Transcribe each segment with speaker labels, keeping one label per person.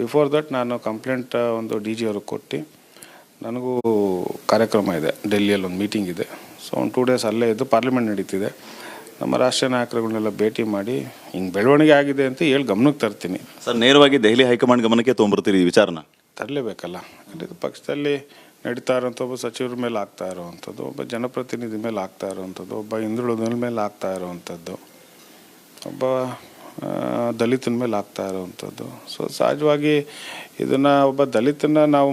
Speaker 1: Before that ನಾನು complaint ಒಂದು D G ಅವ್ರಿಗೆ ಕೊಟ್ಟು ನನಗೂ ಕಾರ್ಯಕ್ರಮ ಇದೆ, ಡೆಲ್ಲಿಯಲ್ಲಿ ಒಂದು ಮೀಟಿಂಗ್ ಇದೆ. ಸೊ ಒಂದು 2 ಡೇಸ್ ಅಲ್ಲೇ ಇದ್ದು ಪಾರ್ಲಿಮೆಂಟ್ ನಡೀತಿದೆ. ನಮ್ಮ ರಾಷ್ಟ್ರೀಯ ನಾಯಕರುಗಳನ್ನೆಲ್ಲ ಭೇಟಿ ಮಾಡಿ ಹಿಂಗೆ ಬೆಳವಣಿಗೆ ಆಗಿದೆ ಅಂತ ಹೇಳಿ ಗಮನಕ್ಕೆ ತರ್ತೀನಿ.
Speaker 2: ಸರ್, ನೇರವಾಗಿ ದೆಹಲಿ ಹೈಕಮಾಂಡ್ ಗಮನಕ್ಕೆ ತೊಗೊಂಬರ್ತೀರಿ ಈ ವಿಚಾರನ?
Speaker 1: ತರಲೇಬೇಕಲ್ಲ. ಇದು ಪಕ್ಷದಲ್ಲಿ ನಡೀತಾ ಇರೋಂಥ ಒಬ್ಬ ಸಚಿವರ ಮೇಲೆ ಆಗ್ತಾ ಇರೋವಂಥದ್ದು, ಒಬ್ಬ ಜನಪ್ರತಿನಿಧಿ ಮೇಲೆ ಆಗ್ತಾ ಇರೋವಂಥದ್ದು, ಒಬ್ಬ ಹಿಂದುಳಿದ ಮೇಲೆ ಆಗ್ತಾ ಇರೋವಂಥದ್ದು, ಒಬ್ಬ ದಲಿತನ ಮೇಲೆ ಆಗ್ತಾ ಇರೋವಂಥದ್ದು. ಸೊ ಸಹಜವಾಗಿ ಇದನ್ನು ಒಬ್ಬ ದಲಿತನ ನಾವು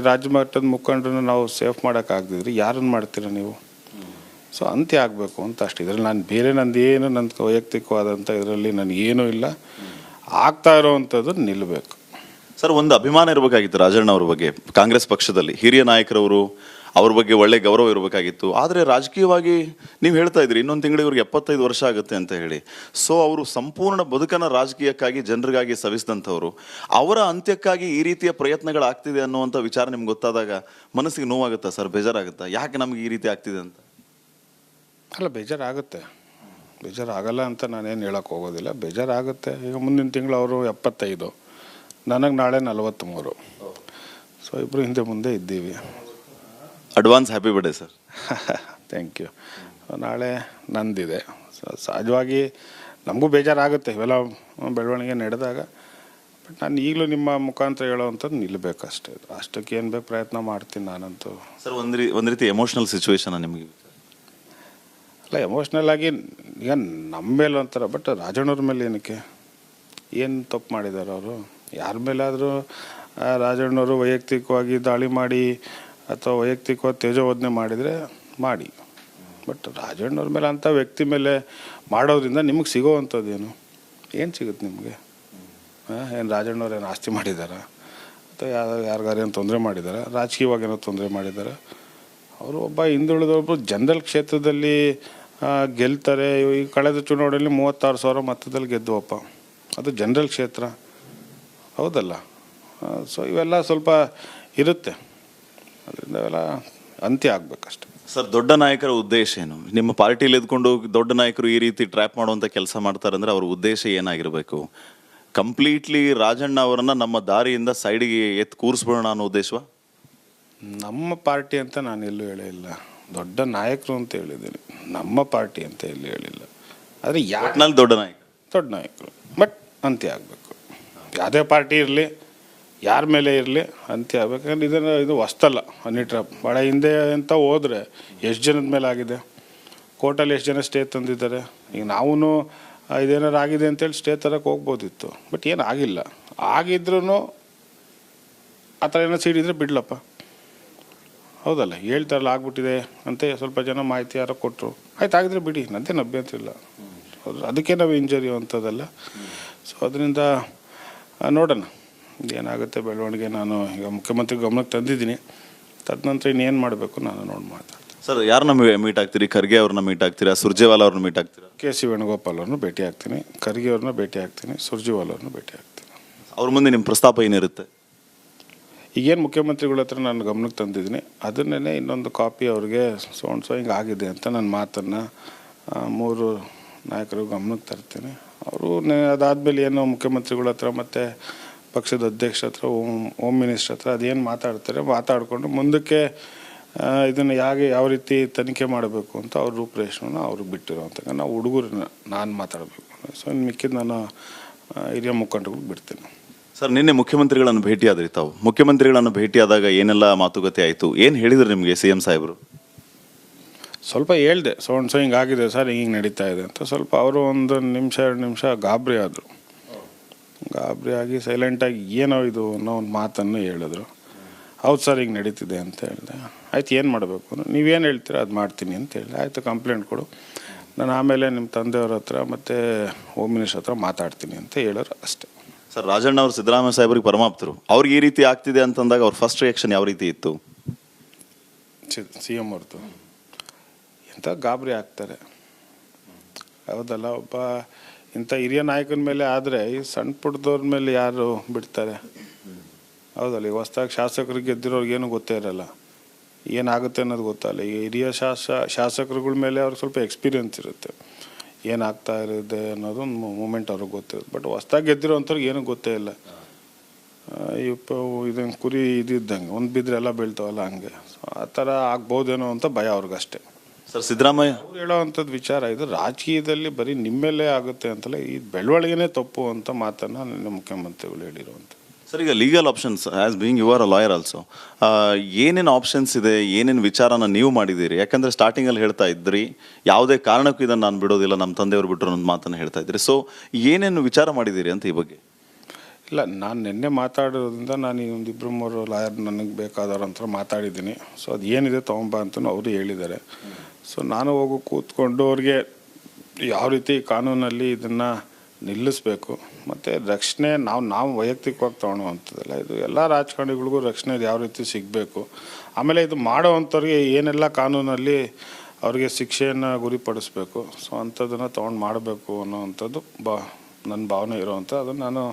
Speaker 1: ರಾಜ್ಯ ಮಟ್ಟದ ಮುಖಂಡರನ್ನ ನಾವು ಸೇಫ್ ಮಾಡೋಕ್ಕಾಗದಿದ್ರೆ ಯಾರನ್ನು ಮಾಡ್ತೀರ ನೀವು? ಸೊ ಅಂತ್ಯ ಆಗಬೇಕು ಅಂತ ಅಷ್ಟೇ. ಇದರಲ್ಲಿ ನಾನು ಬೇರೆ ನಂದೇನು ನನ್ನ ವೈಯಕ್ತಿಕವಾದಂಥ ಇದರಲ್ಲಿ ನನಗೇನೂ ಇಲ್ಲ. ಆಗ್ತಾ ಇರೋವಂಥದ್ದು ನಿಲ್ಲಬೇಕು.
Speaker 2: ಸರ್, ಒಂದು ಅಭಿಮಾನ ಇರಬೇಕಾಗಿತ್ತು ರಾಜಣ್ಣ ಅವ್ರ ಬಗ್ಗೆ ಕಾಂಗ್ರೆಸ್ ಪಕ್ಷದಲ್ಲಿ, ಹಿರಿಯ ನಾಯಕರವರು, ಅವ್ರ ಬಗ್ಗೆ ಒಳ್ಳೆ ಗೌರವ ಇರಬೇಕಾಗಿತ್ತು. ಆದರೆ ರಾಜಕೀಯವಾಗಿ ನೀವು ಹೇಳ್ತಾ ಇದ್ರಿ ಇನ್ನೊಂದು ತಿಂಗಳಿಗೆ ಇವ್ರಿಗೆ 75 ವರ್ಷ ಆಗುತ್ತೆ ಅಂತ ಹೇಳಿ. ಸೊ ಅವರು ಸಂಪೂರ್ಣ ಬದುಕನ್ನು ರಾಜಕೀಯಕ್ಕಾಗಿ ಜನರಿಗಾಗಿ ಸವಿಸಿದಂಥವ್ರು, ಅವರ ಅಂತ್ಯಕ್ಕಾಗಿ ಈ ರೀತಿಯ ಪ್ರಯತ್ನಗಳಾಗ್ತಿದೆ ಅನ್ನುವಂಥ ವಿಚಾರ ನಿಮ್ಗೆ ಗೊತ್ತಾದಾಗ ಮನಸ್ಸಿಗೆ ನೋವಾಗುತ್ತಾ ಸರ್? ಬೇಜಾರಾಗುತ್ತಾ? ಯಾಕೆ ನಮ್ಗೆ ಈ ರೀತಿ ಆಗ್ತಿದೆ ಅಂತ?
Speaker 1: ಅಲ್ಲ, ಬೇಜಾರಾಗುತ್ತೆ. ಬೇಜಾರಾಗಲ್ಲ ಅಂತ ನಾನೇನು ಹೇಳೋಕ್ಕೆ ಹೋಗೋದಿಲ್ಲ. ಬೇಜಾರಾಗುತ್ತೆ. ಈಗ ಮುಂದಿನ ತಿಂಗಳು ಅವರು 75, ನನಗೆ ನಾಳೆ 43. ಸೊ ಇಬ್ಬರು ಹಿಂದೆ ಮುಂದೆ ಇದ್ದೀವಿ.
Speaker 2: Advance happy birthday sir.
Speaker 1: Thank you. ನಾಳೆ ನಂದಿದೆ. ಸೊ ಸಹಜವಾಗಿ ನಮಗೂ ಬೇಜಾರಾಗುತ್ತೆ ಇವೆಲ್ಲ ಬೆಳವಣಿಗೆ ನಡೆದಾಗ. ಬಟ್ ನಾನು ಈಗಲೂ ನಿಮ್ಮ ಮುಖಾಂತರ ಹೇಳೋವಂಥದ್ದು ನಿಲ್ಲಬೇಕಷ್ಟೇ. ಅಷ್ಟಕ್ಕೆ ಏನು ಬೇಕು ಪ್ರಯತ್ನ ಮಾಡ್ತೀನಿ ನಾನಂತೂ.
Speaker 2: ಸರ್, ಒಂದು ರೀತಿ ಎಮೋಷ್ನಲ್ ಸಿಚುವೇಶನ್ ನಿಮಗೆ?
Speaker 1: ಅಲ್ಲ, ಎಮೋಷ್ನಲ್ ಆಗಿ ಈಗ ನಮ್ಮ ಮೇಲೆ ಒಂಥರ, ಬಟ್ ರಾಜಣ್ಣವ್ರ ಮೇಲೆ ಏನಕ್ಕೆ, ಏನು ತಪ್ಪು ಮಾಡಿದ್ದಾರೆ ಅವರು? ಯಾರ ಮೇಲಾದರೂ ರಾಜಣ್ಣವರು ವೈಯಕ್ತಿಕವಾಗಿ ದಾಳಿ ಮಾಡಿ ಅಥವಾ ವೈಯಕ್ತಿಕವಾಗಿ ತೇಜೋವಧನೆ ಮಾಡಿದರೆ ಮಾಡಿ. ಬಟ್ ರಾಜಣ್ಣವ್ರ ಮೇಲೆ ಅಂಥ ವ್ಯಕ್ತಿ ಮೇಲೆ ಮಾಡೋದ್ರಿಂದ ನಿಮಗೆ ಸಿಗೋವಂಥದ್ದೇನು? ಏನು ಸಿಗುತ್ತೆ ನಿಮಗೆ? ಏನು ರಾಜಣ್ಣವ್ರು ಏನು ಆಸ್ತಿ ಮಾಡಿದಾರ ಅಥವಾ ಯಾರಿಗಾರೇನು ತೊಂದರೆ ಮಾಡಿದಾರ? ರಾಜಕೀಯವಾಗಿ ಏನೋ ತೊಂದರೆ ಮಾಡಿದಾರ? ಅವರು ಒಬ್ಬ ಹಿಂದುಳಿದೊಬ್ಬರು ಜನರಲ್ ಕ್ಷೇತ್ರದಲ್ಲಿ ಗೆಲ್ತಾರೆ. ಈ ಕಳೆದ ಚುನಾವಣೆಯಲ್ಲಿ 36,000 ಮತದಲ್ಲಿ ಗೆದ್ದುವಪ್ಪ. ಅದು ಜನರಲ್ ಕ್ಷೇತ್ರ, ಹೌದಲ್ಲ? ಸೊ ಇವೆಲ್ಲ ಸ್ವಲ್ಪ ಇರುತ್ತೆ. ಅದರಿಂದ ಅವೆಲ್ಲ ಅಂತ್ಯ ಆಗಬೇಕಷ್ಟೆ.
Speaker 2: ಸರ್, ದೊಡ್ಡ ನಾಯಕರ ಉದ್ದೇಶ ಏನು? ನಿಮ್ಮ ಪಾರ್ಟಿಯಲ್ಲಿ ಇದ್ಕೊಂಡು ದೊಡ್ಡ ನಾಯಕರು ಈ ರೀತಿ ಟ್ರ್ಯಾಪ್ ಮಾಡುವಂಥ ಕೆಲಸ ಮಾಡ್ತಾರೆ ಅಂದರೆ ಅವ್ರ ಉದ್ದೇಶ ಏನಾಗಿರಬೇಕು? ಕಂಪ್ಲೀಟ್ಲಿ ರಾಜಣ್ಣ ಅವರನ್ನು ನಮ್ಮ ದಾರಿಯಿಂದ ಸೈಡಿಗೆ ಎತ್ತು ಕೂರಿಸ್ಬಿಡೋಣ ಅನ್ನೋ ಉದ್ದೇಶವಾ?
Speaker 1: ನಮ್ಮ ಪಾರ್ಟಿ ಅಂತ ನಾನು ಎಲ್ಲೂ ಹೇಳಿಲ್ಲ. ದೊಡ್ಡ ನಾಯಕರು ಅಂತ ಹೇಳಿದ್ದೀನಿ, ನಮ್ಮ ಪಾರ್ಟಿ ಅಂತ ಎಲ್ಲೂ ಹೇಳಿಲ್ಲ. ಆದರೆ
Speaker 2: ಯಾಟ್ನಲ್ಲಿ ದೊಡ್ಡ
Speaker 1: ನಾಯಕರು ಬಟ್ ಅಂತ್ಯ ಆಗಬೇಕು. ಯಾವುದೇ ಪಾರ್ಟಿ ಇರಲಿ, ಯಾರ ಮೇಲೆ ಇರಲಿ, ಅಂತ್ಯ ಆಗಬೇಕು. ಯಾಕಂದ್ರೆ ಇದು ಹೊಸ್ತಲ್ಲ. ಹನಿ ಟ್ರಾಪ್ ಭಾಳ ಹಿಂದೆ ಅಂತ ಹೋದರೆ ಎಷ್ಟು ಜನದ ಮೇಲೆ ಆಗಿದೆ. ಕೋರ್ಟಲ್ಲಿ ಎಷ್ಟು ಜನ ಸ್ಟೇ ತಂದಿದ್ದಾರೆ. ಈಗ ನಾವೂ ಇದೇನಾರು ಆಗಿದೆ ಅಂತೇಳಿ ಸ್ಟೇ ತರಕ್ಕೆ ಹೋಗ್ಬೋದಿತ್ತು. ಬಟ್ ಏನು ಆಗಿಲ್ಲ. ಆಗಿದ್ರೂ ಆ ಥರ ಏನೋ ಸಿಡಿದ್ರೆ ಬಿಡ್ಲಪ್ಪ, ಹೌದಲ್ಲ? ಹೇಳ್ತಾರಲ್ಲ ಆಗ್ಬಿಟ್ಟಿದೆ ಅಂತ ಸ್ವಲ್ಪ ಜನ ಮಾಹಿತಿ ಯಾರೋ ಕೊಟ್ಟರು, ಆಯ್ತು ಆಗಿದ್ರೆ ಬಿಡಿ, ನಂದೇನು ಅಭ್ಯಂತರ ಇಲ್ಲ. ಹೌದು, ಅದಕ್ಕೆ ನಾವು ಇಂಜರಿ ಅಂಥದ್ದಲ್ಲ. ಸೊ ಅದರಿಂದ ನೋಡೋಣ ಏನಾಗುತ್ತೆ ಬೆಳವಣಿಗೆ. ನಾನು ಈಗ ಮುಖ್ಯಮಂತ್ರಿ ಗಮನಕ್ಕೆ ತಂದಿದ್ದೀನಿ. ತದನಂತರ ಇನ್ನೇನು ಮಾಡಬೇಕು ನಾನು ನೋಡಿ ಮಾತಾಡ್ತೀನಿ.
Speaker 2: ಸರ್, ಯಾರನ್ನ ಮೀಟ್ ಆಗ್ತೀರಿ? ಖರ್ಗೆ ಅವ್ರನ್ನ ಮೀಟ್ ಆಗ್ತೀರಾ? ಸುರ್ಜೇವಾಲಾ ಅವ್ರನ್ನ ಮೀಟ್ ಆಗ್ತೀರಾ?
Speaker 1: ಕೆ.ಸಿ. ವೇಣುಗೋಪಾಲ್ ಅವ್ರನ್ನ ಭೇಟಿ ಆಗ್ತೀನಿ, ಖರ್ಗೆ ಅವ್ರನ್ನ ಭೇಟಿ ಆಗ್ತೀನಿ, ಸುರ್ಜೇವಾಲಾ ಅವ್ರನ್ನ ಭೇಟಿ ಆಗ್ತೀನಿ.
Speaker 2: ಅವ್ರ ಮುಂದೆ ನಿಮ್ಮ ಪ್ರಸ್ತಾಪ ಏನಿರುತ್ತೆ?
Speaker 1: ಈಗೇನು ಮುಖ್ಯಮಂತ್ರಿಗಳ ಹತ್ರ ನಾನು ಗಮನಕ್ಕೆ ತಂದಿದ್ದೀನಿ ಅದನ್ನೇ ಇನ್ನೊಂದು ಕಾಪಿ ಅವ್ರಿಗೆ ಸೊ ಹಿಂಗೆ ಆಗಿದೆ ಅಂತ ನನ್ನ ಮಾತನ್ನು 3 ನಾಯಕರು ಗಮನಕ್ಕೆ ತರ್ತೀನಿ. ಅವರು ಅದಾದಮೇಲೆ ಏನು ಮುಖ್ಯಮಂತ್ರಿಗಳ ಹತ್ರ ಮತ್ತು ಪಕ್ಷದ ಅಧ್ಯಕ್ಷ ಹತ್ರ, ಹೋಮ್ ಮಿನಿಸ್ಟರ್ ಹತ್ರ ಅದೇನು ಮಾತಾಡ್ತಾರೆ ಮಾತಾಡಿಕೊಂಡು ಮುಂದಕ್ಕೆ ಇದನ್ನು ಯಾವ ರೀತಿ ತನಿಖೆ ಮಾಡಬೇಕು ಅಂತ ಅವ್ರ ರೂಪುರೇಷೆನ ಅವ್ರಿಗೆ ಬಿಟ್ಟಿರೋವಂಥ. ನಾವು ಹುಡುಗರನ್ನ ನಾನು ಮಾತಾಡಬೇಕು. ಸೊ ಇನ್ನು ಮಿಕ್ಕಿದ್ದು ನಾನು ಹಿರಿಯ ಮುಖಂಡರಿಗೆ ಬಿಡ್ತೀನಿ.
Speaker 2: ಸರ್, ನಿನ್ನೆ ಮುಖ್ಯಮಂತ್ರಿಗಳನ್ನು ಭೇಟಿಯಾದ್ರಿ ತಾವು. ಮುಖ್ಯಮಂತ್ರಿಗಳನ್ನು ಭೇಟಿಯಾದಾಗ ಏನೆಲ್ಲ ಮಾತುಕತೆ ಆಯಿತು? ಏನು ಹೇಳಿದ್ರು ನಿಮಗೆ CM ಸಾಹೇಬರು?
Speaker 1: ಸ್ವಲ್ಪ ಹೇಳ್ದೆ, ಸೊ ಹಿಂಗಾಗಿದೆ ಸರ್, ಹಿಂಗೆ ನಡೀತಾ ಇದೆ ಅಂತ. ಸ್ವಲ್ಪ ಅವರು 1 ನಿಮಿಷ 2 ನಿಮಿಷ ಗಾಬರಿ ಆದರು. ಗಾಬರಿ ಆಗಿ ಸೈಲೆಂಟಾಗಿ ಏನೋ ಇದು ಅನ್ನೋ ಒಂದು ಮಾತನ್ನು ಹೇಳಿದ್ರು. ಹೌದು ಸರ್, ಹಿಂಗೆ ನಡೀತಿದೆ ಅಂತ ಹೇಳಿದೆ. ಆಯ್ತು, ಏನು ಮಾಡಬೇಕು? ನೀವೇನು ಹೇಳ್ತೀರ ಅದು ಮಾಡ್ತೀನಿ ಅಂತ ಹೇಳಿದೆ. ಆಯಿತು, ಕಂಪ್ಲೇಂಟ್ ಕೊಡು, ನಾನು ಆಮೇಲೆ ನಿಮ್ಮ ತಂದೆಯವ್ರ ಹತ್ರ ಮತ್ತು ಹೋಮ್ ಮಿನಿಸ್ಟರ್ ಹತ್ರ ಮಾತಾಡ್ತೀನಿ ಅಂತ ಹೇಳೋರು ಅಷ್ಟೇ.
Speaker 2: ಸರ್, ರಾಜಣ್ಣ ಅವರು ಸಿದ್ದರಾಮಯ್ಯ ಸಾಹೇಬ್ರಿಗೆ ಪರಮಾಪ್ತರು. ಅವ್ರಿಗೆ ಈ ರೀತಿ ಆಗ್ತಿದೆ ಅಂತಂದಾಗ ಅವ್ರ ಫಸ್ಟ್ ರಿಯಾಕ್ಷನ್ ಯಾವ ರೀತಿ ಇತ್ತು?
Speaker 1: CM ಅವ್ರದ್ದು ಎಂಥ ಗಾಬರಿ ಆಗ್ತಾರೆ, ಹೌದಲ್ಲ? ಒಬ್ಬ ಇಂಥ ಹಿರಿಯ ನಾಯಕನ ಮೇಲೆ ಆದರೆ ಈ ಸಣ್ಣ ಪುಟ್ಟದವ್ರ ಮೇಲೆ ಯಾರು ಬಿಡ್ತಾರೆ, ಹೌದಲ್ಲ? ಈಗ ಹೊಸ್ದಾಗಿ ಶಾಸಕರಿಗೆ ಗೆದ್ದಿರೋರ್ಗೇನು ಗೊತ್ತೇ ಇರಲ್ಲ, ಏನಾಗುತ್ತೆ ಅನ್ನೋದು ಗೊತ್ತಲ್ಲ. ಈ ಹಿರಿಯ ಶಾಸಕರುಗಳ ಮೇಲೆ ಅವ್ರಿಗೆ ಸ್ವಲ್ಪ ಎಕ್ಸ್ಪೀರಿಯನ್ಸ್ ಇರುತ್ತೆ, ಏನಾಗ್ತಾ ಇರುತ್ತೆ ಅನ್ನೋದೊಂದು ಮೂಮೆಂಟ್ ಅವ್ರಿಗೆ ಗೊತ್ತಿರುತ್ತೆ. ಬಟ್ ಹೊಸ್ದಾಗಿ ಗೆದ್ದಿರೋ ಅಂಥವ್ರಿಗೆ ಏನೂ ಗೊತ್ತೇ ಇಲ್ಲ, ಇದನ್ನು ಕುರಿ ಇದ್ದಂಗೆ ಒಂದು ಬಿದ್ದರೆ ಎಲ್ಲ ಬೀಳ್ತಾವಲ್ಲ ಹಂಗೆ. ಸೊ ಆ ಥರ ಆಗ್ಬೋದೇನೋ ಅಂತ ಭಯ ಅವ್ರಿಗಷ್ಟೇ.
Speaker 2: ಸರ್, ಸಿದ್ದರಾಮಯ್ಯ
Speaker 1: ಅವ್ರು ಹೇಳೋವಂಥದ್ದು ವಿಚಾರ ಇದು. ರಾಜಕೀಯದಲ್ಲಿ ಬರೀ ನಿಮ್ಮೆಲ್ಲೇ ಆಗುತ್ತೆ ಅಂತಲ್ಲ, ಈ ಬೆಳವಣಿಗೆನೇ ತಪ್ಪು ಅಂತ ಮಾತನ್ನು ನಿನ್ನೆ ಮುಖ್ಯಮಂತ್ರಿಗಳು ಹೇಳಿರುವಂಥದ್ದು.
Speaker 2: ಸರ್, ಈಗ legal options as being you are a lawyer also, ಏನೇನು ಆಪ್ಷನ್ಸ್ ಇದೆ, ಏನೇನು ವಿಚಾರನ ನೀವು ಮಾಡಿದ್ದೀರಿ? ಯಾಕಂದರೆ ಸ್ಟಾರ್ಟಿಂಗಲ್ಲಿ ಹೇಳ್ತಾ ಇದ್ರಿ ಯಾವುದೇ ಕಾರಣಕ್ಕೂ ಇದನ್ನು ನಾನು ಬಿಡೋದಿಲ್ಲ, ನಮ್ಮ ತಂದೆಯವರು ಬಿಟ್ಟರು ಅನ್ನೋ ಮಾತನ್ನು ಹೇಳ್ತಾ ಇದ್ರಿ. ಸೊ ಏನೇನು ವಿಚಾರ ಮಾಡಿದ್ದೀರಿ ಅಂತ ಈ ಬಗ್ಗೆ?
Speaker 1: ಇಲ್ಲ, ನಾನು ನಿನ್ನೆ ಮಾತಾಡೋದ್ರಿಂದ ನಾನು ಈ ಒಂದು 2-3 ಲಾಯರ್ ನನಗೆ ಬೇಕಾದವ್ರ ಅಂತ ಮಾತಾಡಿದ್ದೀನಿ. ಸೊ ಅದು ಏನಿದೆ ತೊಗೊಂಬ ಅಂತಲೂ ಅವರು ಹೇಳಿದ್ದಾರೆ. ಸೊ ನಾನು ಹೋಗಿ ಕೂತ್ಕೊಂಡು ಅವ್ರಿಗೆ ಯಾವ ರೀತಿ ಕಾನೂನಲ್ಲಿ ಇದನ್ನು ನಿಲ್ಲಿಸಬೇಕು ಮತ್ತು ರಕ್ಷಣೆ ನಾವು ವೈಯಕ್ತಿಕವಾಗಿ ತೊಗೊಳೋವಂಥದ್ದಲ್ಲ, ಇದು ಎಲ್ಲ ರಾಜಕಾರಣಿಗಳಿಗೂ ರಕ್ಷಣೆ ಯಾವ ರೀತಿ ಸಿಗಬೇಕು. ಆಮೇಲೆ ಇದು ಮಾಡೋವಂಥವ್ರಿಗೆ ಏನೆಲ್ಲ ಕಾನೂನಲ್ಲಿ ಅವ್ರಿಗೆ ಶಿಕ್ಷೆಯನ್ನು ಗುರಿಪಡಿಸ್ಬೇಕು. ಸೊ ಅಂಥದ್ದನ್ನು ತೊಗೊಂಡು ಮಾಡಬೇಕು ಅನ್ನೋವಂಥದ್ದು ನನ್ನ ಭಾವನೆ ಇರೋವಂಥ. ಅದನ್ನು ನಾನು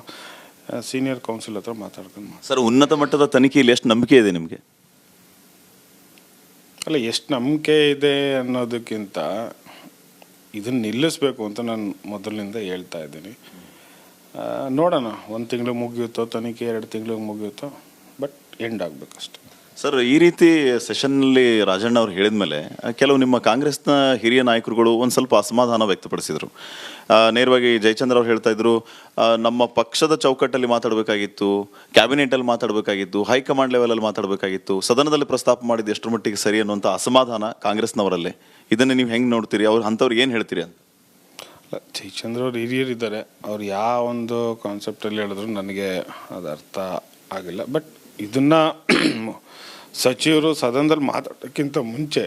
Speaker 1: ಸೀನಿಯರ್ ಕೌನ್ಸಿಲ್ ಹತ್ರ ಮಾತಾಡ್ಕೊಂಡು.
Speaker 2: ಸರ್, ಉನ್ನತ ಮಟ್ಟದ ತನಿಖೆಯಲ್ಲಿ ಎಷ್ಟು ನಂಬಿಕೆ ಇದೆ ನಿಮಗೆ?
Speaker 1: ಅಲ್ಲ, ಎಷ್ಟು ನಂಬಿಕೆ ಇದೆ ಅನ್ನೋದಕ್ಕಿಂತ ಇದನ್ನು ನಿಲ್ಲಿಸಬೇಕು ಅಂತ ನಾನು ಮೊದಲಿನಿಂದ ಹೇಳ್ತಾ ಇದ್ದೀನಿ. ನೋಡೋಣ, 1 ತಿಂಗಳು ಮುಗಿಯುತ್ತೋ ತನಿಖೆ, 2 ತಿಂಗಳಿಗೆ ಮುಗಿಯುತ್ತೋ, ಬಟ್ ಎಂಡ್ ಆಗಬೇಕಷ್ಟೆ.
Speaker 2: ಸರ್, ಈ ರೀತಿ ಸೆಷನ್ನಲ್ಲಿ ರಾಜಣ್ಣ ಅವ್ರು ಹೇಳಿದ ಮೇಲೆ ಕೆಲವು ನಿಮ್ಮ ಕಾಂಗ್ರೆಸ್ನ ಹಿರಿಯ ನಾಯಕರುಗಳು ಒಂದು ಸ್ವಲ್ಪ ಅಸಮಾಧಾನ ವ್ಯಕ್ತಪಡಿಸಿದರು. ನೇರವಾಗಿ ಜಯಚಂದ್ರ ಅವ್ರು ಹೇಳ್ತಾ ಇದ್ರು, ನಮ್ಮ ಪಕ್ಷದ ಚೌಕಟ್ಟಲ್ಲಿ ಮಾತಾಡಬೇಕಾಗಿತ್ತು, ಕ್ಯಾಬಿನೆಟಲ್ಲಿ ಮಾತಾಡಬೇಕಾಗಿತ್ತು, ಹೈಕಮಾಂಡ್ ಲೆವೆಲಲ್ಲಿ ಮಾತಾಡಬೇಕಾಗಿತ್ತು, ಸದನದಲ್ಲಿ ಪ್ರಸ್ತಾಪ ಮಾಡಿದ್ದು ಎಷ್ಟರ ಮಟ್ಟಿಗೆ ಸರಿ ಅನ್ನುವಂಥ ಅಸಮಾಧಾನ ಕಾಂಗ್ರೆಸ್ನವರಲ್ಲೇ. ಇದನ್ನು ನೀವು ಹೆಂಗೆ ನೋಡ್ತೀರಿ? ಅಂಥವ್ರಿಗೆ ಏನು ಹೇಳ್ತೀರಿ ಅಂತ?
Speaker 1: ಜಯಚಂದ್ರ ಅವ್ರು ಹಿರಿಯರಿದ್ದಾರೆ, ಅವ್ರು ಯಾವ ಒಂದು ಕಾನ್ಸೆಪ್ಟಲ್ಲಿ ಹೇಳಿದ್ರು ನನಗೆ ಅದು ಅರ್ಥ ಆಗಿಲ್ಲ. ಬಟ್ ಇದನ್ನು ಸಚಿವರು ಸದನದಲ್ಲಿ ಮಾತಾಡೋಕ್ಕಿಂತ ಮುಂಚೆ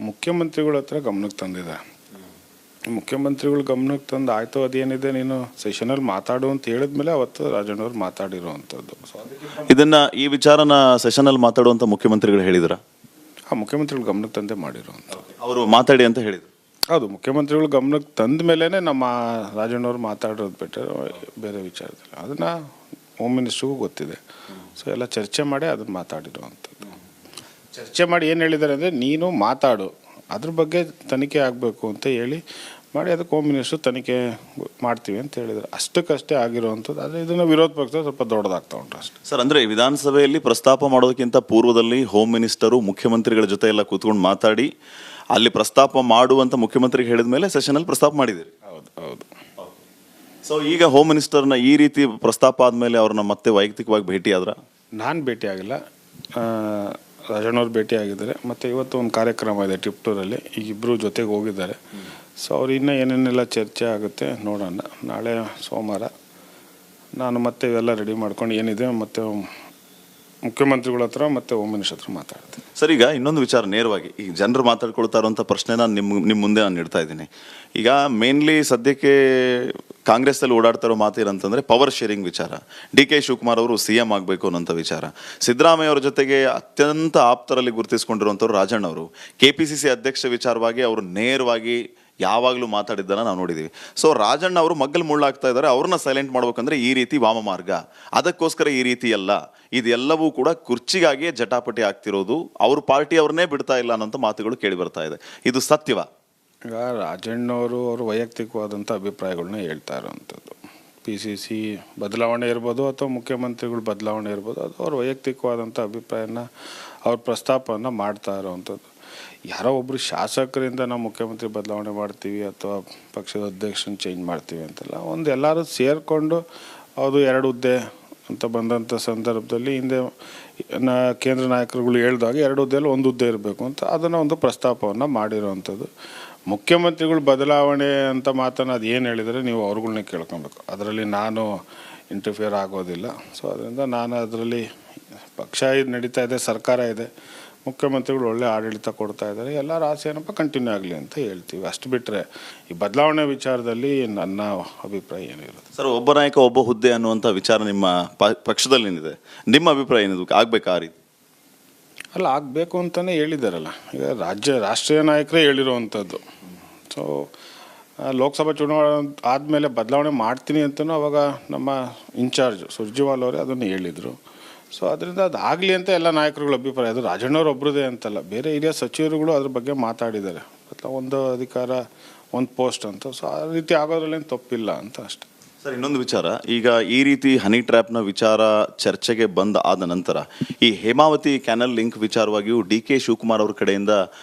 Speaker 1: ಮುಖ್ಯಮಂತ್ರಿಗಳ ಹತ್ರ ಗಮನಕ್ಕೆ ತಂದಿದ್ದಾರೆ. ಮುಖ್ಯಮಂತ್ರಿಗಳು ಗಮನಕ್ಕೆ ತಂದು ಆಯಿತು ಅದೇನಿದೆ ನೀನು ಸೆಷನಲ್ಲಿ ಮಾತಾಡು ಅಂತ ಹೇಳಿದ್ಮೇಲೆ ಅವತ್ತು ರಾಜಣ್ಣವ್ರು ಮಾತಾಡಿರುವಂಥದ್ದು.
Speaker 2: ಈ ವಿಚಾರನ ಸೆಷನಲ್ಲಿ ಮಾತಾಡುವಂಥ ಮುಖ್ಯಮಂತ್ರಿಗಳು ಹೇಳಿದ್ರ?
Speaker 1: ಮುಖ್ಯಮಂತ್ರಿಗಳು ಗಮನಕ್ಕೆ ತಂದೆ ಮಾಡಿರುವಂಥದ್ದು.
Speaker 2: ಅವರು ಮಾತಾಡಿ ಅಂತ ಹೇಳಿದರು.
Speaker 1: ಹೌದು, ಮುಖ್ಯಮಂತ್ರಿಗಳು ಗಮನಕ್ಕೆ ತಂದ ಮೇಲೇ ನಮ್ಮ ರಾಜಣ್ಣವ್ರು ಮಾತಾಡೋದು ಬಿಟ್ಟರೆ ಬೇರೆ ವಿಚಾರದಲ್ಲಿ ಅದನ್ನು ಹೋಮ್ ಮಿನಿಸ್ಟ್ರಿಗೂ ಗೊತ್ತಿದೆ. ಸೊ ಎಲ್ಲ ಚರ್ಚೆ ಮಾಡಿ ಅದನ್ನು ಮಾತಾಡಿರುವಂಥದ್ದು. ಚರ್ಚೆ ಮಾಡಿ ಏನು ಹೇಳಿದ್ದಾರೆ ಅಂದರೆ, ನೀನು ಮಾತಾಡು, ಅದ್ರ ಬಗ್ಗೆ ತನಿಖೆ ಆಗಬೇಕು ಅಂತ ಹೇಳಿ ಮಾಡಿ ಅದಕ್ಕೆ ಹೋಮ್ ಮಿನಿಸ್ಟ್ರು ತನಿಖೆ ಮಾಡ್ತೀವಿ ಅಂತ ಹೇಳಿದ್ರು. ಅಷ್ಟಕ್ಕಷ್ಟೇ ಆಗಿರುವಂಥದ್ದು. ಆದರೆ ಇದನ್ನು ವಿರೋಧ ಪಕ್ಷ ಸ್ವಲ್ಪ ದೊಡ್ಡದಾಗ್ತಾ ಉಂಟು ಅಷ್ಟೇ.
Speaker 2: ಸರ್, ಅಂದರೆ ವಿಧಾನಸಭೆಯಲ್ಲಿ ಪ್ರಸ್ತಾಪ ಮಾಡೋದಕ್ಕಿಂತ ಪೂರ್ವದಲ್ಲಿ ಹೋಮ್ ಮಿನಿಸ್ಟರು ಮುಖ್ಯಮಂತ್ರಿಗಳ ಜೊತೆ ಎಲ್ಲ ಕೂತ್ಕೊಂಡು ಮಾತಾಡಿ ಅಲ್ಲಿ ಪ್ರಸ್ತಾಪ ಮಾಡುವಂಥ ಮುಖ್ಯಮಂತ್ರಿಗೆ ಹೇಳಿದ ಮೇಲೆ ಸೆಷನಲ್ಲಿ ಪ್ರಸ್ತಾಪ ಮಾಡಿದ್ದೀರಿ.
Speaker 1: ಹೌದು ಹೌದು.
Speaker 2: ಸೊ ಈಗ ಹೋಮ್ ಮಿನಿಸ್ಟರ್ನ ಈ ರೀತಿ ಪ್ರಸ್ತಾಪ ಆದಮೇಲೆ ಅವ್ರನ್ನ ಮತ್ತೆ ವೈಯಕ್ತಿಕವಾಗಿ ಭೇಟಿ ಆದ್ರ?
Speaker 1: ನಾನು ಭೇಟಿ ಆಗಿಲ್ಲ, ರಾಜಣ್ಣವ್ರು ಭೇಟಿ ಆಗಿದ್ದಾರೆ. ಮತ್ತು ಇವತ್ತು ಒಂದು ಕಾರ್ಯಕ್ರಮ ಇದೆ ಟಿಪ್ಟೂರಲ್ಲಿ, ಈಗ ಇಬ್ಬರು ಜೊತೆಗೆ ಹೋಗಿದ್ದಾರೆ. ಸೊ ಅವ್ರು ಇನ್ನೂ ಏನೇನೆಲ್ಲ ಚರ್ಚೆ ಆಗುತ್ತೆ ನೋಡೋಣ. ನಾಳೆ ಸೋಮವಾರ ನಾನು ಮತ್ತೆ ಇವೆಲ್ಲ ರೆಡಿ ಮಾಡ್ಕೊಂಡು ಏನಿದೆ ಮತ್ತು ಮುಖ್ಯಮಂತ್ರಿಗಳ ಹತ್ರ ಮತ್ತು ಹೋಮ್ ಮಿನಿಸ್ಟರ್ ಹತ್ರ ಮಾತಾಡ್ತೀನಿ.
Speaker 2: ಸರ್, ಈಗ ಇನ್ನೊಂದು ವಿಚಾರ ನೇರವಾಗಿ ಈಗ ಜನರು ಮಾತಾಡ್ಕೊಳ್ತಾ ಇರುವಂಥ ಪ್ರಶ್ನೆನ ನಿಮ್ಮ ಮುಂದೆ ನಾನು ಇಡ್ತಾ ಇದ್ದೀನಿ. ಈಗ ಮೇನ್ಲಿ ಸದ್ಯಕ್ಕೆ ಕಾಂಗ್ರೆಸ್ಸಲ್ಲಿ ಓಡಾಡ್ತಾ ಇರೋ ಮಾತೇನಂತಂದರೆ ಪವರ್ ಶೇರಿಂಗ್ ವಿಚಾರ. DK ಶಿವಕುಮಾರ್ ಅವರು CM ಆಗಬೇಕು ಅನ್ನೋಂಥ ವಿಚಾರ. ಸಿದ್ದರಾಮಯ್ಯ ಅವರ ಜೊತೆಗೆ ಅತ್ಯಂತ ಆಪ್ತರಲ್ಲಿ ಗುರುತಿಸ್ಕೊಂಡಿರುವಂಥವ್ರು ರಾಜಣ್ಣ ಅವರು. KPCC ಅಧ್ಯಕ್ಷ ವಿಚಾರವಾಗಿ ಅವರು ನೇರವಾಗಿ ಯಾವಾಗಲೂ ಮಾತಾಡಿದ್ದನ್ನು ನಾವು ನೋಡಿದ್ದೀವಿ. ಸೊ ರಾಜಣ್ಣ ಅವರು ಮಗ್ಗಲು ಮುಳ್ಳಾಗ್ತಾ ಇದ್ದಾರೆ. ಅವ್ರನ್ನ ಸೈಲೆಂಟ್ ಮಾಡ್ಬೇಕಂದ್ರೆ ಈ ರೀತಿ ವಾಮಮಾರ್ಗ, ಅದಕ್ಕೋಸ್ಕರ ಈ ರೀತಿ ಎಲ್ಲ ಇದೆಲ್ಲವೂ ಕೂಡ ಕುರ್ಚಿಗಾಗಿಯೇ ಜಟಾಪಟಿ ಆಗ್ತಿರೋದು, ಅವ್ರ ಪಾರ್ಟಿ ಅವ್ರನ್ನೇ ಬಿಡ್ತಾ ಇಲ್ಲ ಅನ್ನೋಂಥ ಮಾತುಗಳು ಕೇಳಿ ಬರ್ತಾ ಇದೆ. ಇದು ಸತ್ಯವಾ?
Speaker 1: ಈಗ ರಾಜಣ್ಣವರು ಅವರು ವೈಯಕ್ತಿಕವಾದಂಥ ಅಭಿಪ್ರಾಯಗಳನ್ನ ಹೇಳ್ತಾ ಇರೋವಂಥದ್ದು. PCC ಬದಲಾವಣೆ ಇರ್ಬೋದು ಅಥವಾ ಮುಖ್ಯಮಂತ್ರಿಗಳು ಬದಲಾವಣೆ ಇರ್ಬೋದು, ಅದು ಅವ್ರ ವೈಯಕ್ತಿಕವಾದಂಥ ಅಭಿಪ್ರಾಯನ ಅವ್ರ ಪ್ರಸ್ತಾಪವನ್ನು ಮಾಡ್ತಾ ಇರೋವಂಥದ್ದು. ಯಾರೋ ಒಬ್ಬರು ಶಾಸಕರಿಂದ ನಾವು ಮುಖ್ಯಮಂತ್ರಿ ಬದಲಾವಣೆ ಮಾಡ್ತೀವಿ ಅಥವಾ ಪಕ್ಷದ ಅಧ್ಯಕ್ಷನ ಚೇಂಜ್ ಮಾಡ್ತೀವಿ ಅಂತೆಲ್ಲ ಎಲ್ಲರೂ ಸೇರಿಕೊಂಡು ಅದು 2 ಹುದ್ದೆ ಅಂತ ಬಂದಂಥ ಸಂದರ್ಭದಲ್ಲಿ ಹಿಂದೆ ಕೇಂದ್ರ ನಾಯಕರುಗಳು ಹೇಳಿದಾಗ 2 ಹುದ್ದೆಯಲ್ಲಿ 1 ಹುದ್ದೆ ಇರಬೇಕು ಅಂತ ಅದನ್ನು ಒಂದು ಪ್ರಸ್ತಾಪವನ್ನು ಮಾಡಿರೋವಂಥದ್ದು. ಮುಖ್ಯಮಂತ್ರಿಗಳು ಬದಲಾವಣೆ ಅಂತ ಮಾತನ್ನು ಅದು ಏನು ಹೇಳಿದರೆ ನೀವು ಅವ್ರುಗಳ್ನೇ ಕೇಳ್ಕೊಬೇಕು, ಅದರಲ್ಲಿ ನಾನು ಇಂಟರ್ಫಿಯರ್ ಆಗೋದಿಲ್ಲ. ಸೊ ಅದರಿಂದ ನಾನು ಅದರಲ್ಲಿ ಪಕ್ಷ ನಡೀತಾ ಇದೆ, ಸರ್ಕಾರ ಇದೆ, ಮುಖ್ಯಮಂತ್ರಿಗಳು ಒಳ್ಳೆ ಆಡಳಿತ ಕೊಡ್ತಾ ಇದ್ದಾರೆ, ಎಲ್ಲರ ಆಸೆ ಏನಪ್ಪ ಕಂಟಿನ್ಯೂ ಆಗಲಿ ಅಂತ ಹೇಳ್ತೀವಿ. ಅಷ್ಟು ಬಿಟ್ಟರೆ ಈ ಬದಲಾವಣೆ ವಿಚಾರದಲ್ಲಿ ನನ್ನ ಅಭಿಪ್ರಾಯ ಏನಿರುತ್ತೆ.
Speaker 2: ಸರ್, ಒಬ್ಬ ನಾಯಕ ಒಬ್ಬ ಹುದ್ದೆ ಅನ್ನುವಂಥ ವಿಚಾರ ನಿಮ್ಮ ಪಕ್ಷದಲ್ಲಿ ಏನಿದೆ, ನಿಮ್ಮ ಅಭಿಪ್ರಾಯ ಏನಿದೆ? ಆಗಬೇಕಾ ಆ ರೀತಿ?
Speaker 1: ಅಲ್ಲ, ಆಗಬೇಕು ಅಂತಲೇ ಹೇಳಿದ್ದಾರಲ್ಲ. ಈಗ ರಾಷ್ಟ್ರೀಯ ನಾಯಕರೇ ಹೇಳಿರುವಂಥದ್ದು. ಸೊ ಲೋಕಸಭಾ ಚುನಾವಣೆ ಆದಮೇಲೆ ಬದಲಾವಣೆ ಮಾಡ್ತೀನಿ ಅಂತಲೂ ಅವಾಗ ನಮ್ಮ ಇನ್ಚಾರ್ಜ್ ಸುರ್ಜೇವಾಲ ಅವರೇ ಅದನ್ನು ಹೇಳಿದರು. ಸೊ ಅದರಿಂದ ಅದು ಆಗಲಿ ಅಂತ ಎಲ್ಲ ನಾಯಕರುಗಳ ಅಭಿಪ್ರಾಯ. ಅದು ರಾಜಣ್ಣವ್ರು ಒಬ್ಬರದೇ ಅಂತಲ್ಲ, ಬೇರೆ ಹಿರಿಯ ಸಚಿವರುಗಳು ಅದ್ರ ಬಗ್ಗೆ ಮಾತಾಡಿದ್ದಾರೆ. ಒಂದು ಅಧಿಕಾರ 1 ಪೋಸ್ಟ್ ಅಂತ. ಸೊ ಆ ರೀತಿ ಆಗೋದ್ರಲ್ಲೇನು ತಪ್ಪಿಲ್ಲ ಅಂತ ಅಷ್ಟೆ.
Speaker 2: ಸರ್, ಇನ್ನೊಂದು ವಿಚಾರ, ಈಗ ಈ ರೀತಿ ಹನಿ ಟ್ರ್ಯಾಪ್ನ ವಿಚಾರ ಚರ್ಚೆಗೆ ಆದ ನಂತರ ಈ ಹೇಮಾವತಿ ಕ್ಯಾನಲ್ ಲಿಂಕ್ ವಿಚಾರವಾಗಿಯೂ DK ಶಿವಕುಮಾರ್ ಅವ್ರ ಕಡೆಯಿಂದ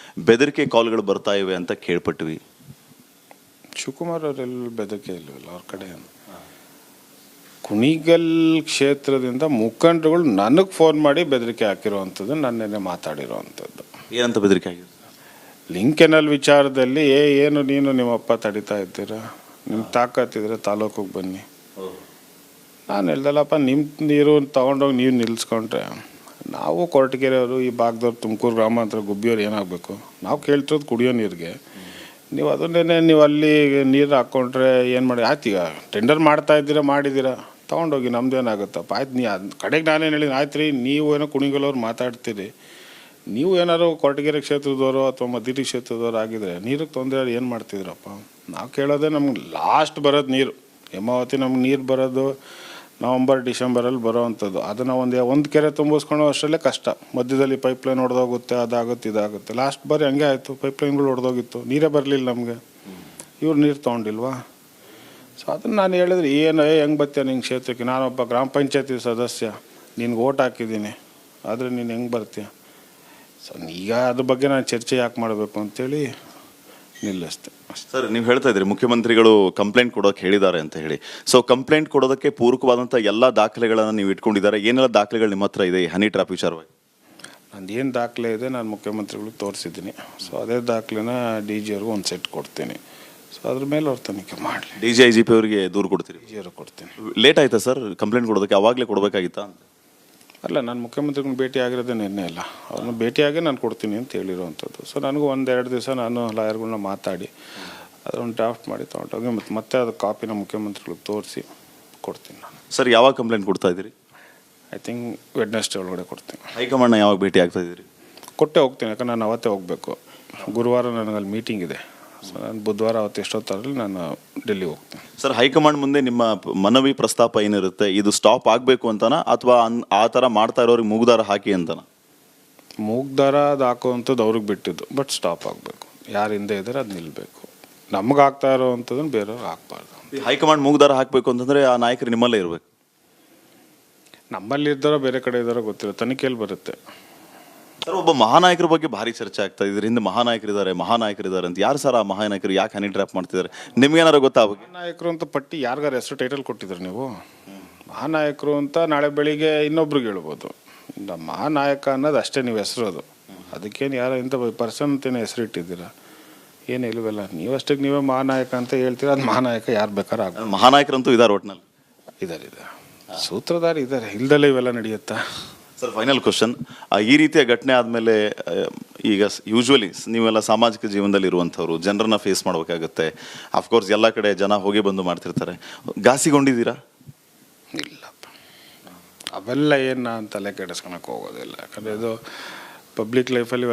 Speaker 2: ಬೆದರಿಕೆ ಕಾಲ್ಗಳು ಬರ್ತಾ ಇವೆ ಅಂತ ಕೇಳ್ಪಟ್ವಿ.
Speaker 1: ಶಿವಕುಮಾರ್ ಅವರೆಲ್ಲ ಬೆದರಿಕೆ ಇಲ್ಲವಲ್ಲ ಅವ್ರ ಕಡೆ. ಕುಣಿಗಲ್ ಕ್ಷೇತ್ರದಿಂದ ಮುಖಂಡರುಗಳು ನನಗೆ ಫೋನ್ ಮಾಡಿ ಬೆದರಿಕೆ ಹಾಕಿರುವಂಥದ್ದು, ನನ್ನೇನೆ ಮಾತಾಡಿರುವಂಥದ್ದು.
Speaker 2: ಏನಂತ ಬೆದರಿಕೆ ಆಗಿದೆ?
Speaker 1: ಲಿಂಕೆನಲ್ ವಿಚಾರದಲ್ಲಿ ಏನು ನೀನು ನಿಮ್ಮಪ್ಪ ತಡಿತಾ ಇದ್ದೀರಾ, ನಿಮ್ಮ ತಾಕತ್ತಿದ್ರೆ ತಾಲೂಕಿಗೆ ಬನ್ನಿ. ನಾನು ಹೇಳ್ದಲ್ಲಪ್ಪ, ನಿಮ್ಮ ನೀರು ತೊಗೊಂಡೋಗಿ ನೀವು ನಿಲ್ಲಿಸ್ಕೊಂಡ್ರೆ ನಾವು ಕೊರಟಗೆರೆಯವರು, ಈ ಭಾಗದವ್ರು, ತುಮಕೂರು ಗ್ರಾಮಾಂತರ ಗುಬ್ಬಿಯವ್ರು ಏನಾಗಬೇಕು? ನಾವು ಕೇಳ್ತಿರೋದು ಕುಡಿಯೋ ನೀರಿಗೆ. ನೀವು ಅದನ್ನೇ ನೀವು ಅಲ್ಲಿ ನೀರು ಹಾಕ್ಕೊಂಡ್ರೆ ಏನು ಮಾಡಿ ಆಯ್ತು? ಈಗ ಟೆಂಡರ್ ಮಾಡ್ತಾ ಇದ್ದೀರಾ, ಮಾಡಿದ್ದೀರಾ, ತೊಗೊಂಡೋಗಿ, ನಮ್ದೇನಾಗುತ್ತಪ್ಪ? ಆಯ್ತು, ಕಡೆಗೆ ನಾನೇನು ಹೇಳಿದ್ದೀನಿ, ಆಯ್ತು ರೀ, ನೀವು ಏನೋ ಕುಣಿಗಲವ್ರು ಮಾತಾಡ್ತೀರಿ, ನೀವು ಏನಾದ್ರು ಕೊರಟಗೆರೆ ಕ್ಷೇತ್ರದವರು ಅಥವಾ ಮದ್ದಿರಿ ಕ್ಷೇತ್ರದವ್ರು ಆಗಿದ್ರೆ ನೀರಿಗೆ ತೊಂದರೆ ಏನು ಮಾಡ್ತಿದ್ರಪ್ಪ? ನಾವು ಕೇಳೋದೇ ನಮ್ಗೆ ಲಾಸ್ಟ್ ಬರೋದು ನೀರು. ಹೇಮಾವತಿ ನಮ್ಗೆ ನೀರು ಬರೋದು ನವಂಬರ್ ಡಿಸೆಂಬರಲ್ಲಿ ಬರೋ ಅಂಥದ್ದು. ಅದನ್ನು ಒಂದು ಕೆರೆ ತುಂಬಿಸ್ಕೊಳ್ಳೋ ಅಷ್ಟರಲ್ಲೇ ಕಷ್ಟ. ಮಧ್ಯದಲ್ಲಿ ಪೈಪ್ಲೈನ್ ಹೊಡೆದೋಗುತ್ತೆ, ಅದಾಗುತ್ತೆ, ಇದಾಗುತ್ತೆ. ಲಾಸ್ಟ್ ಬಾರಿ ಹಂಗೆ ಆಯಿತು, ಪೈಪ್ಲೈನ್ಗಳು ಹೊಡೆದೋಗಿತ್ತು, ನೀರೇ ಬರಲಿಲ್ಲ ನಮಗೆ. ಇವ್ರು ನೀರು ತೊಗೊಂಡಿಲ್ವಾ? ಸೊ ಅದನ್ನು ನಾನು ಹೇಳಿದ್ರೆ, ಏನು ಹೆಂಗೆ ಬರ್ತೀಯ ನಿಂಗೆ ಕ್ಷೇತ್ರಕ್ಕೆ? ನಾನೊಬ್ಬ ಗ್ರಾಮ ಪಂಚಾಯತಿ ಸದಸ್ಯ, ನಿನ್ಗೆ ಓಟ್ ಹಾಕಿದ್ದೀನಿ, ಆದರೆ ನೀನು ಹೆಂಗೆ ಬರ್ತೀಯ? ಸೊ ಈಗ ಅದ್ರ ಬಗ್ಗೆ ನಾನು ಚರ್ಚೆ ಯಾಕೆ ಮಾಡಬೇಕು ಅಂತೇಳಿ ನಿಲ್ಲಿಸ್ತೆ.
Speaker 2: ಸರ್, ನೀವು ಹೇಳ್ತಾ ಇದ್ರಿ ಮುಖ್ಯಮಂತ್ರಿಗಳು ಕಂಪ್ಲೇಂಟ್ ಕೊಡೋಕೆ ಹೇಳಿದ್ದಾರೆ ಅಂತ ಹೇಳಿ. ಸೊ ಕಂಪ್ಲೇಂಟ್ ಕೊಡೋದಕ್ಕೆ ಪೂರಕವಾದಂಥ ಎಲ್ಲ ದಾಖಲೆಗಳನ್ನು ನೀವು ಇಟ್ಕೊಂಡಿದ್ದಾರೆ. ಏನೆಲ್ಲ ದಾಖಲೆಗಳು ನಿಮ್ಮ ಹತ್ರ ಇದೆ ಈ ಹನಿ ಟ್ರ್ಯಾಪ್ ವಿಚಾರವಾಗಿ?
Speaker 1: ನಂದು ಏನು ದಾಖಲೆ ಇದೆ ನಾನು ಮುಖ್ಯಮಂತ್ರಿಗಳಿಗೆ ತೋರಿಸಿದ್ದೀನಿ. ಸೊ ಅದೇ ದಾಖಲೆನ DG ಅವ್ರಿಗೂ ಒಂದು ಸೆಟ್ ಕೊಡ್ತೀನಿ. ಸೊ ಅದ್ರ ಮೇಲೆ ಅವ್ರು ತನಿಖೆ ಮಾಡಲಿ.
Speaker 2: DG IGP ಅವರಿಗೆ ದೂರು ಕೊಡ್ತೀರಿ?
Speaker 1: DG ಅವ್ರಿಗೆ ಕೊಡ್ತೀನಿ.
Speaker 2: ಲೇಟ್ ಆಯ್ತಾ ಸರ್ ಕಂಪ್ಲೇಂಟ್ ಕೊಡೋದಕ್ಕೆ? ಅವಾಗಲೇ ಕೊಡಬೇಕಾಗಿತ್ತಾ ಅಂತ?
Speaker 1: ಅಲ್ಲ, ನಾನು ಮುಖ್ಯಮಂತ್ರಿಗಳನ್ನ ಭೇಟಿ ಆಗಿರೋದೇ ನಿನ್ನೆ ಅಲ್ಲ, ಅವ್ರನ್ನ ಭೇಟಿಯಾಗಿ ನಾನು ಕೊಡ್ತೀನಿ ಅಂತ ಹೇಳಿರೋವಂಥದ್ದು. ಸೊ ನನಗೂ 1-2 ದಿವಸ ನಾನು ಲಾಯರ್ಗಳನ್ನ ಮಾತಾಡಿ ಅದೊಂದು ಡ್ರಾಫ್ಟ್ ಮಾಡಿ ತೊಗೊಂಡೋಗಿ ಮತ್ತೆ ಅದು ಕಾಪಿನ ಮುಖ್ಯಮಂತ್ರಿಗಳಿಗೆ ತೋರಿಸಿ ಕೊಡ್ತೀನಿ ನಾನು.
Speaker 2: ಸರ್, ಯಾವಾಗ ಕಂಪ್ಲೇಂಟ್ ಕೊಡ್ತಾ ಇದ್ದೀರಿ?
Speaker 1: ಐ ಥಿಂಕ್ ವೆಡ್ನೆಸ್ಡೇ ಒಳಗಡೆ ಕೊಡ್ತೀನಿ.
Speaker 2: ಹೈಕಮಾಂಡ್ನ ಯಾವಾಗ ಭೇಟಿ ಆಗ್ತಾ ಇದ್ದೀರಿ?
Speaker 1: ಕೊಟ್ಟೆ ಹೋಗ್ತೀನಿ, ಯಾಕಂದ್ರೆ ನಾನು ಅವತ್ತೇ ಹೋಗಬೇಕು. ಗುರುವಾರ ನನಗಲ್ಲಿ ಮೀಟಿಂಗ್ ಇದೆ. ಸೊ ನಾನು ಬುಧವಾರ ಅವತ್ತು ಎಷ್ಟೊತ್ತರಲ್ಲಿ ನಾನು ಡೆಲ್ಲಿ ಹೋಗ್ತೀನಿ.
Speaker 2: ಸರ್, ಹೈಕಮಾಂಡ್ ಮುಂದೆ ನಿಮ್ಮ ಮನವಿ ಪ್ರಸ್ತಾಪ ಏನಿರುತ್ತೆ? ಇದು ಸ್ಟಾಪ್ ಆಗಬೇಕು ಅಂತನಾ ಅಥವಾ ಆ ಥರ ಮಾಡ್ತಾ ಇರೋರಿಗೆ ಮೂಗ್ದಾರ ಹಾಕಿ ಅಂತನಾ?
Speaker 1: ಮೂಗ್ದಾರ ಅದು ಹಾಕುವಂಥದ್ದು ಅವ್ರಿಗೆ ಬಿಟ್ಟಿದ್ದು, ಬಟ್ ಸ್ಟಾಪ್ ಆಗಬೇಕು. ಯಾರು ಹಿಂದೆ ಇದ್ದಾರೆ ಅದು ನಿಲ್ಲಬೇಕು. ನಮ್ಗೆ ಆಗ್ತಾ ಇರೋವಂಥದ್ದನ್ನು ಬೇರೆಯವ್ರಿಗೆ ಹಾಕ್ಬಾರ್ದು.
Speaker 2: ಹೈಕಮಾಂಡ್ ಮೂಗ್ದಾರ ಹಾಕಬೇಕು ಅಂತಂದರೆ ಆ ನಾಯಕರು ನಿಮ್ಮಲ್ಲೇ ಇರಬೇಕು.
Speaker 1: ನಮ್ಮಲ್ಲಿ ಇದ್ದಾರೋ ಬೇರೆ ಕಡೆ ಇದ್ದಾರೋ ಗೊತ್ತಿಲ್ಲ, ತನಿಖೆಯಲ್ಲಿ ಬರುತ್ತೆ.
Speaker 2: ಸರ್, ಒಬ್ಬ ಮಹಾನಾಯಕರ ಬಗ್ಗೆ ಭಾರಿ ಚರ್ಚೆ ಆಗ್ತಾ ಇದೆ. ಹಿಂದೆ ಮಹಾನಾಯಕರಿದ್ದಾರೆ ಅಂತ. ಯಾರು ಸರ್ ಆ ಮಹಾನಾಯಕರು? ಯಾಕೆ ಹನಿ ಟ್ರ್ಯಾಪ್ ಮಾಡ್ತಿದ್ದಾರೆ? ನಿಮ್ಗೇನಾರು ಗೊತ್ತಾ?
Speaker 1: ಮಹಾನಾಯಕರು ಅಂತ ಪಟ್ಟಿ ಯಾರಿಗಾರ ಹೆಸರು ಟೈಟಲ್ ಕೊಟ್ಟಿದ್ರು ನೀವು? ಮಹಾನಾಯಕರು ಅಂತ ನಾಳೆ ಬೆಳಿಗ್ಗೆ ಇನ್ನೊಬ್ರಿಗೆ ಹೇಳ್ಬೋದು. ಮಹಾನಾಯಕ ಅನ್ನೋದು ಅಷ್ಟೇ ನೀವು ಹೆಸರು. ಅದು ಅದಕ್ಕೇನು ಯಾರೋ ಇಂಥ ಪರ್ಸನ್ ಅಂತೇನೆ ಹೆಸರು ಇಟ್ಟಿದ್ದೀರಾ? ಏನು ಇಲ್ವಲ್ಲ. ನೀವಷ್ಟಕ್ಕೆ ನೀವೇ ಮಹಾನಾಯಕ ಅಂತ ಹೇಳ್ತೀರಾ. ಅದು ಮಹಾನಾಯಕ ಯಾರು ಬೇಕಾದ್ರೆ ಆಗ.
Speaker 2: ಮಹಾನಾಯಕರಂತೂ ಇದ್ದಾರೆ, ಒಟ್ಟಿನಲ್ಲಿ
Speaker 1: ಇದ್ದಾರೆ, ಸೂತ್ರಧಾರಿ ಇದ್ದಾರೆ. ಇಲ್ದಲ್ಲೇ ಇವೆಲ್ಲ ನಡೆಯುತ್ತಾ?
Speaker 2: ಸರ್, ಫೈನಲ್ ಕ್ವಶನ್, ಈ ರೀತಿಯ ಘಟನೆ ಆದಮೇಲೆ ಈಗ ಯೂಶ್ವಲಿ ನೀವೆಲ್ಲ ಸಾಮಾಜಿಕ ಜೀವನದಲ್ಲಿ ಇರುವಂಥವ್ರು, ಜನರನ್ನ ಫೇಸ್ ಮಾಡಬೇಕಾಗುತ್ತೆ. ಅಫ್ಕೋರ್ಸ್ ಎಲ್ಲ ಕಡೆ ಜನ ಹೋಗಿ ಬಂದು ಮಾಡ್ತಿರ್ತಾರೆ. ಘಾಸಿಗೊಂಡಿದ್ದೀರಾ?
Speaker 1: ಇಲ್ಲಪ್ಪ, ಅವೆಲ್ಲ ಏನು ನಾನು ತಲೆ ಕೆಡಿಸ್ಕೊಳಕ್ಕೆ ಹೋಗೋದಿಲ್ಲ. ಯಾಕಂದರೆ ಇದು ಪಬ್ಲಿಕ್ ಲೈಫಲ್ಲಿ